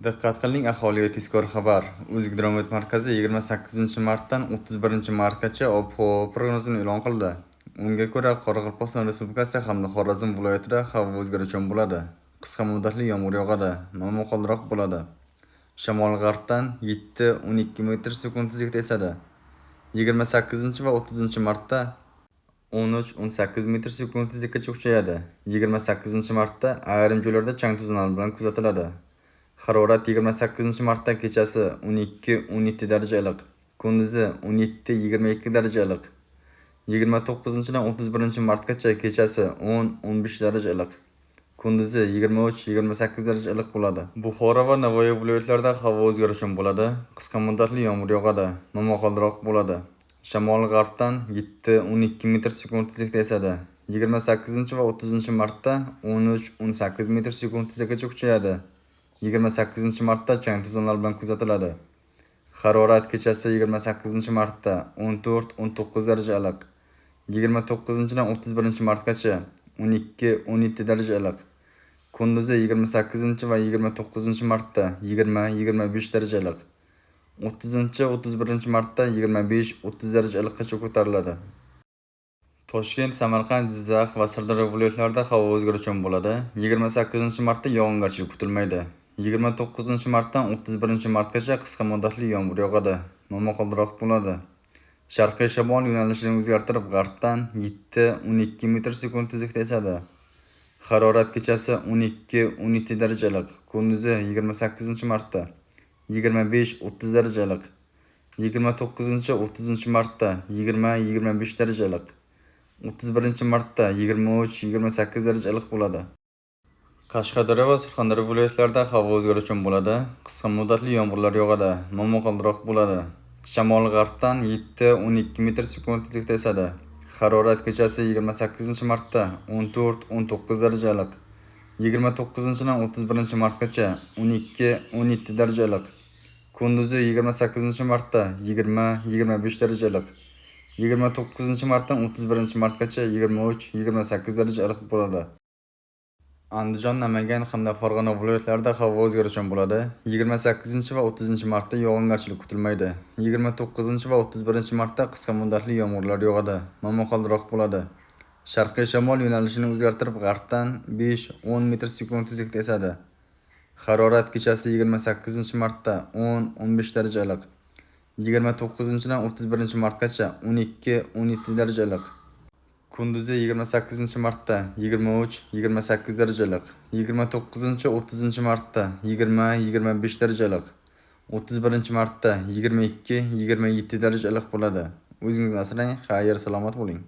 Diqqat qiling, aholiga tezkor xabar. O'zgidromet markazi 28-martdan 31-martgacha ob-havo prognozini e'lon qildi. Unga ko'ra, Qoraqalpog'iston Respublikasi hamda Xorazm viloyatida havo o'zgaruvchan bo'ladi. Qisqa muddatli yomg'ir yog'adi, momaqaldiroq bo'ladi. Shamol-g'arbdan 7-12 metr sekund tezlikda esadi. 28 va 30-martda 13-18 metr sekund tezlikkacha kuchayadi. 28-martda ayrim joylarda chang to'zonlar bilan kuzatiladi. Harorat 28-martda kechasi 12-17 daraja iliq, kunduzi 17-22 daraja iliq. 29-dan 31-martgacha kechasi 10-15 daraja iliq, kunduzi 23-28 daraja iliq bo'ladi. Buxoro va Navoiy viloyatlarida havo o'zgaruvchan bo'ladi. Qisqa muddatli yomg'ir yog'adi, momaqaldiroq bo'ladi. Shamol g'arbdan 7-12 metr sekund tezlikda esadi. 28 va 30-martda 13-18 metr sekund tezlikkacha kuchayadi. 28-martda chang to'zonlar bilan kuzatiladi. Harorat kechasi 28-martda 14-19 daraja iliq. 29-dan 31-martgacha 12-17 daraja iliq. Kunduzi 28 va 29-martda 20-25 daraja iliq. 30-31-martda 25-30 daraja iliqqacha ko'tariladi. Toshkent, Samarqand, Jizzax va Sirdaryo viloyatlarida havo o'zgaruvchan bo'ladi. 28-martda yog'ingarchilik kutilmaydi. 29-martdan 31-martgacha qisqa muddatli yomg'ir yog'adi, momaqaldiroq bo'ladi. Sharqiy shamol yo'nalishini o'zgartirib, g'arbdan 7-12 metr sekund tezlikda esadi. Harorat kechasi 12-17 daraja iliq, kunduzi 28-martda 25-30 daraja iliq. 29-30-martda 20-25 daraja iliq. 31-martda 23-28 daraja iliq bo'ladi. Qashqadaryo va Surxondaryo viloyatlarida havo o'zgaruvchan bo'ladi. Qisqa muddatli yomg'irlar yog'adi, momaqaldiroq bo'ladi. Shamol g'arbdan 7-12 metr sekund tezlikda esadi. Harorat kechasi 28-martda 14-19 daraja iliq. 29-dan 31-martgacha 12-17 daraja iliq. Kunduzi 28-martda 20-25 daraja iliq. 29-martdan 31-martgacha 23-28 daraja iliq bo'ladi. Andijon, Namangan hamda Farg'ona viloyatlarida havo o'zgaruvchan bo'ladi. 28 va 30-martda yog'ingarchilik kutilmaydi. 29 va 31-martda qisqa muddatli yomg'irlar yog'adi, momaqaldiroq bo'ladi. Sharqiy shamol yo'nalishini o'zgartirib, g'arbdan 5-10 metr sekund tezlikda esadi. Harorat kechasi 28-martda 10-15 daraja iliq. 29-dan 31-martgacha 12-17 daraja iliq. Kunduzi 28-martda 23-28 daraja iliq. 29-30-martda 20-25 daraja iliq. 31-martda 22-27 daraja iliq bo'ladi. O'zingizni asrang, xayr, salomat bo'ling.